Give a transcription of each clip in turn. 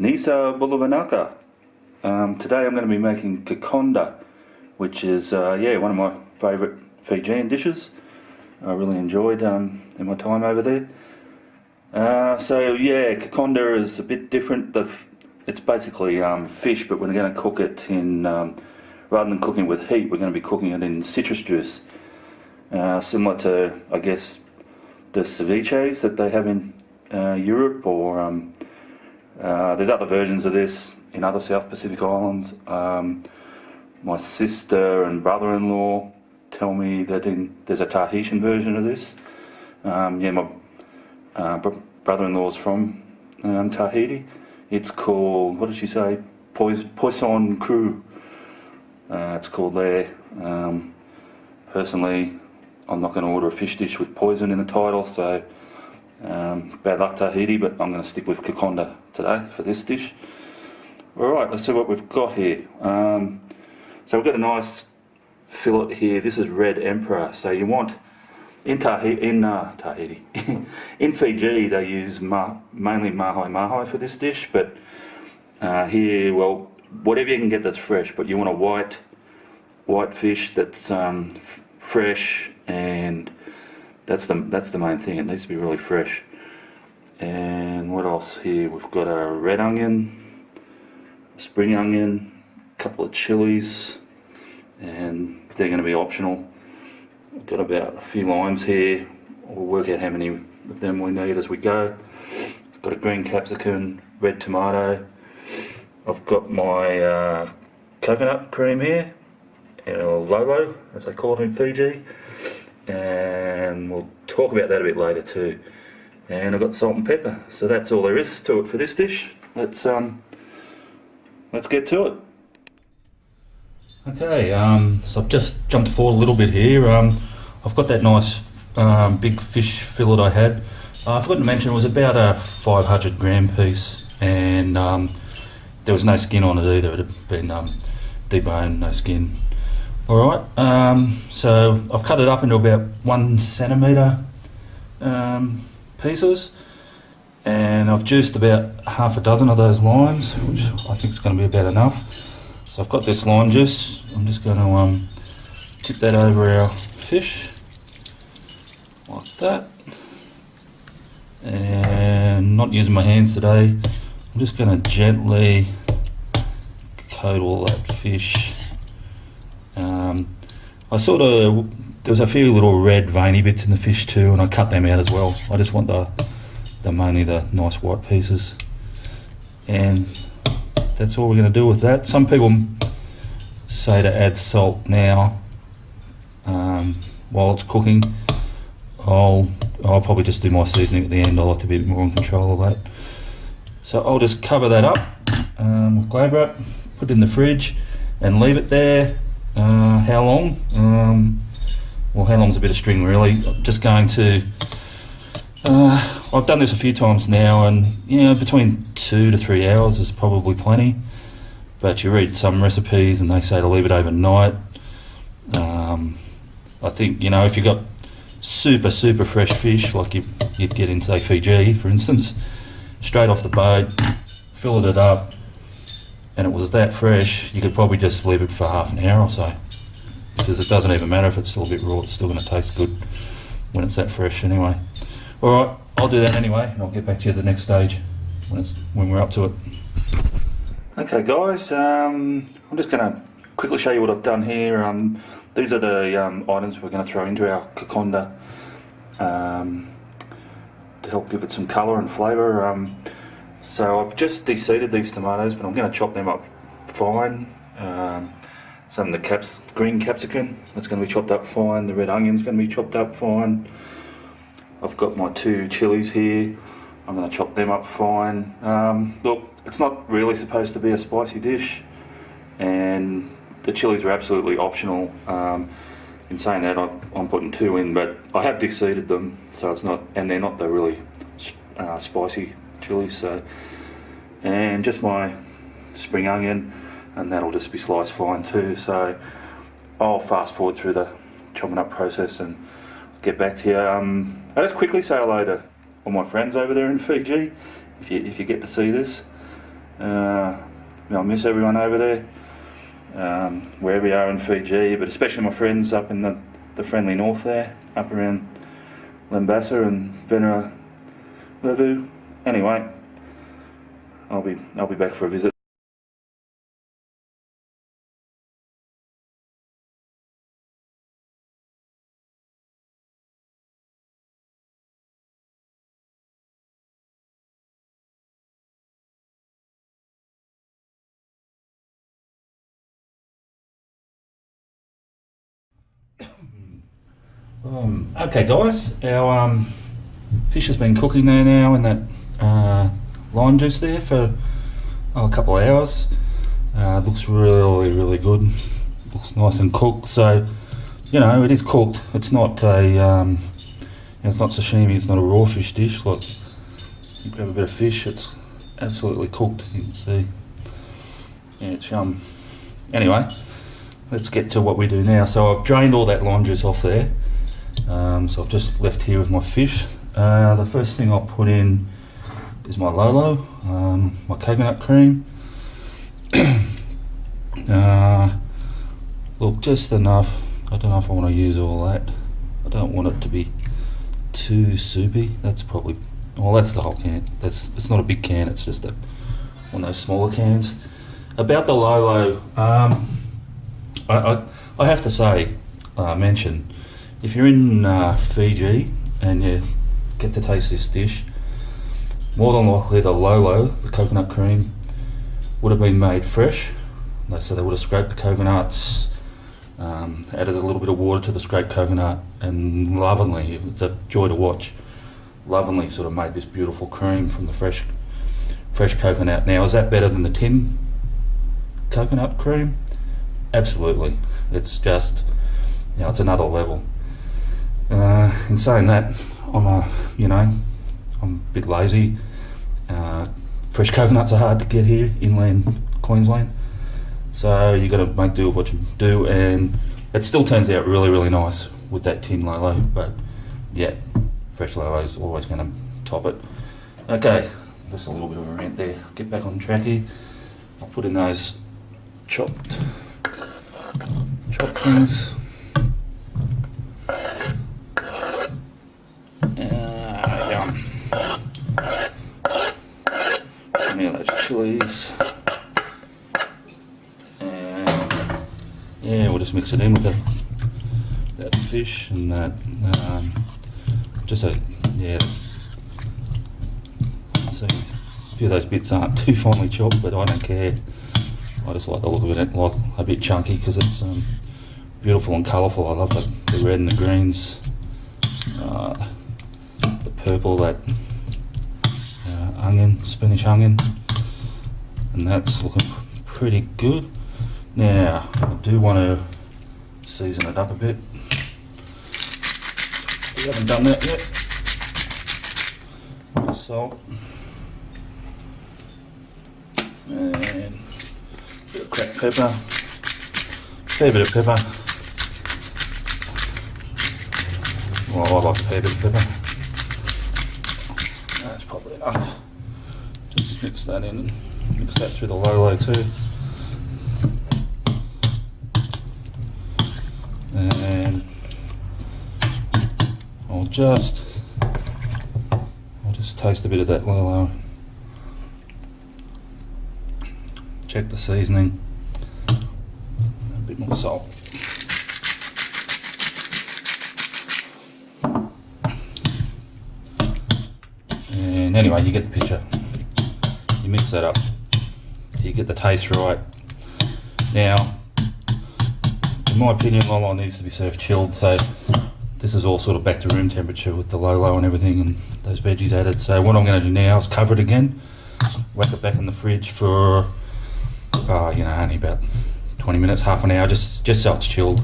Nisa Bulavanaka. Today I'm going to be making Kokoda, which is one of my favourite Fijian dishes. I really enjoyed in my time over there. Kokoda is a bit different. It's basically fish, but we're going to cook it in, rather than cooking with heat, we're going to be cooking it in citrus juice. Similar to, I guess, the ceviches that they have in Europe, or there's other versions of this in other South Pacific islands. My sister and brother-in-law tell me that there's a Tahitian version of this. My brother-in-law's from Tahiti. It's called, what did she say? Poisson cru. It's called there. Personally, I'm not going to order a fish dish with poison in the title, so bad luck Tahiti, but I'm going to stick with Kokoda today for this dish. Alright, let's see what we've got here. So we've got a nice fillet here. This is red emperor. So you want, in Tahiti, in Fiji they use mainly mahi for this dish, but here, well, whatever you can get that's fresh, but you want a white fish that's fresh, and that's the main thing. It needs to be really fresh. And what else here? We've got a red onion, a spring onion, a couple of chilies, and they're going to be optional. We've got about a few limes here. We'll work out how many of them we need as we go. I've got a green capsicum, red tomato. I've got my coconut cream here, or lolo as they call it in Fiji, and we'll talk about that a bit later too. And I've got salt and pepper. So that's all there is to it for this dish. Let's get to it. Okay, so I've just jumped forward a little bit here. I've got that nice big fish fillet I had. I forgot to mention it was about a 500 gram piece, and there was no skin on it either. It had been deboned, no skin. Alright, so I've cut it up into about 1 centimetre pieces, and I've juiced about half a dozen of those limes, which I think is going to be about enough. So I've got this lime juice. I'm just going to tip that over our fish like that, and not using my hands today. I'm just going to gently coat all that fish. There was a few little red veiny bits in the fish too, and I cut them out as well. I just want mainly the nice white pieces, and that's all we're going to do with that. Some people say to add salt now while it's cooking. I'll probably just do my seasoning at the end. I like to be a bit more in control of that. So I'll just cover that up with glad wrap, put it in the fridge, and leave it there. How long? Well, how long's a bit of string really. I'm just going to, I've done this a few times now, and between 2 to 3 hours is probably plenty. But you read some recipes and they say to leave it overnight. I think, if you've got super fresh fish, like you'd get in, say, Fiji, for instance, straight off the boat, filled it up, and it was that fresh, you could probably just leave it for half an hour or so, because it doesn't even matter if it's still a bit raw, it's still going to taste good when it's that fresh anyway. Alright, I'll do that anyway, and I'll get back to you at the next stage when we're up to it. Okay guys, I'm just going to quickly show you what I've done here. These are the items we're going to throw into our Kokoda to help give it some colour and flavour. So I've just de-seeded these tomatoes, but I'm going to chop them up fine. Some of the green capsicum, that's going to be chopped up fine. The red onion's going to be chopped up fine. I've got my 2 chilies here. I'm going to chop them up fine. Look, it's not really supposed to be a spicy dish, and the chilies are absolutely optional. In saying that, I'm putting 2 in, but I have de-seeded them, so it's not, and they're not the really spicy chilies. So, and just my spring onion, and that'll just be sliced fine too. So I'll fast forward through the chopping up process and get back to you. I'll just quickly say hello to all my friends over there in Fiji, if you get to see this. I miss everyone over there, wherever you are in Fiji, but especially my friends up in the friendly north there, up around Lambasa and Venera Levu. Anyway, I'll be back for a visit. Okay guys, our fish has been cooking there now in that lime juice there for a couple of hours. Looks really good. Looks nice and cooked. So, you know, it is cooked. It's not a it's not sashimi. It's not a raw fish dish. Like, you grab a bit of fish, it's absolutely cooked. You can see. Yeah, it's yum. Anyway, let's get to what we do now. So I've drained all that lime juice off there. So I've just left here with my fish. The first thing I'll put in is my Lolo, my coconut cream. Look, just enough. I don't know if I want to use all that. I don't want it to be too soupy. That's probably, well, that's the whole can. It's not a big can, it's just one of those smaller cans. About the Lolo, I have to say, mention, if you're in Fiji and you get to taste this dish, more than likely the Lolo, the coconut cream, would have been made fresh. So they would have scraped the coconuts, added a little bit of water to the scraped coconut, and lovingly, it's a joy to watch, lovingly sort of made this beautiful cream from the fresh coconut. Now, is that better than the tin coconut cream? Absolutely. It's just, you know, it's another level. In saying that, I'm a bit lazy. Fresh coconuts are hard to get here, inland Queensland. So you got to make do with what you do, and it still turns out really nice with that tin Lolo. But yeah, fresh Lolo is always going to top it. Okay, just a little bit of a rant there. Get back on track here. I'll put in those chopped things. Now those chilies, and yeah, we'll just mix it in with that fish and that. See, a few of those bits aren't too finely chopped, but I don't care. I just like the look of it, like a bit chunky, because it's beautiful and colourful. I love the red and the greens, the purple, that onion, Spanish onion, and that's looking pretty good. Now, I do want to season it up a bit. We haven't done that yet. Salt. And a bit of cracked pepper. Fair bit of pepper. Well, I like a fair bit of pepper. That's probably enough. Just mix that in and mix that through the Lolo too. And I'll just taste a bit of that Lolo. Check the seasoning. A bit more salt. And anyway, you get the picture. You mix that up till you get the taste right. Now, in my opinion, Lolo needs to be served chilled, so this is all sort of back to room temperature with the Lolo and everything and those veggies added. So what I'm going to do now is cover it again, whack it back in the fridge for, only about 20 minutes, half an hour, just so it's chilled.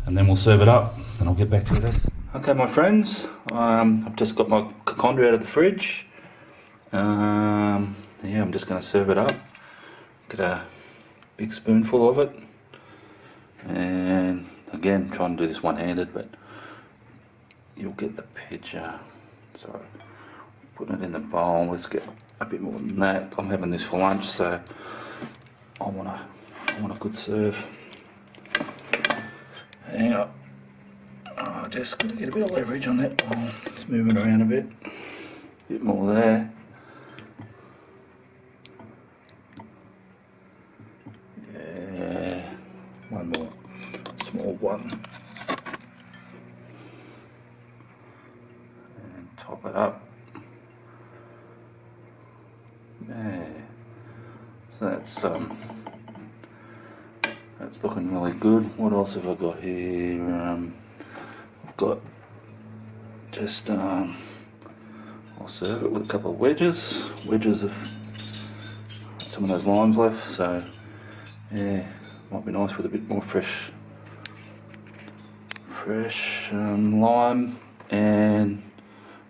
And then we'll serve it up and I'll get back to you then. Okay, my friends, I've just got my Kokoda out of the fridge. I'm just going to serve it up. Get a big spoonful of it. And again, trying to do this one-handed, but you'll get the picture. Sorry. putting it in the bowl. Let's get a bit more than that. I'm having this for lunch, so I want a good serve. Hang on. Oh, just got to get a bit of leverage on that bowl. Just move it around a bit. A bit more there. Yeah. One more small one. And top it up. Yeah. So that's looking really good. What else have I got here? I've got just I'll serve it with a couple of wedges of some of those limes left. So yeah, might be nice with a bit more fresh lime. And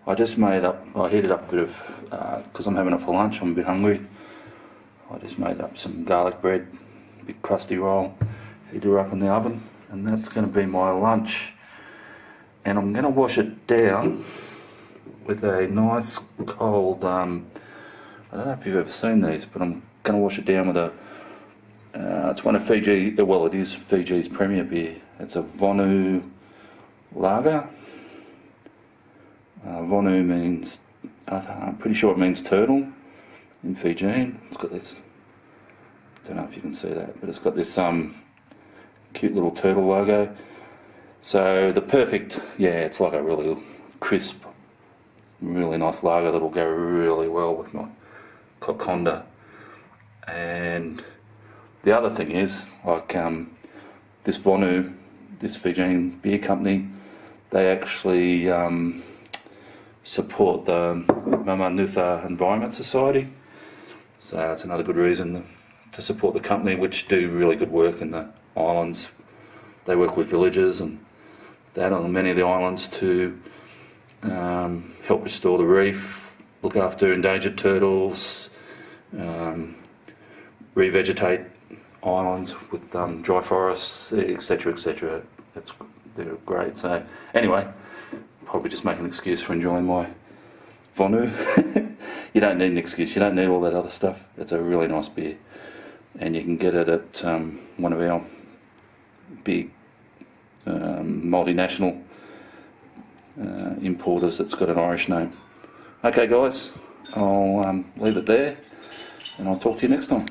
I just heated up a bit of, because I'm having it for lunch, I'm a bit hungry. I just made up some garlic bread, a bit crusty roll, heated her up in the oven, and that's going to be my lunch. And I'm going to wash it down with a nice cold, I don't know if you've ever seen these, but I'm going to wash it down with it's one of Fiji, well it is Fiji's premier beer. It's a Vonu lager. Vonu means, I'm pretty sure it means turtle in Fijian. It's got this, don't know if you can see that, but it's got this cute little turtle logo. So the perfect, yeah, it's like a really crisp, really nice lager that'll go really well with my Kokoda. And the other thing is, like this Vonu, this Fijian beer company, they actually support the Mamanutha Environment Society. So that's another good reason to support the company, which do really good work in the islands. They work with villages and that on many of the islands to help restore the reef, look after endangered turtles, revegetate islands with dry forests, etc., etc. They're great. So anyway, probably just make an excuse for enjoying my Vonu. You don't need an excuse. You don't need all that other stuff. It's a really nice beer, and you can get it at one of our big multinational importers that's got an Irish name. Okay guys, I'll leave it there and I'll talk to you next time.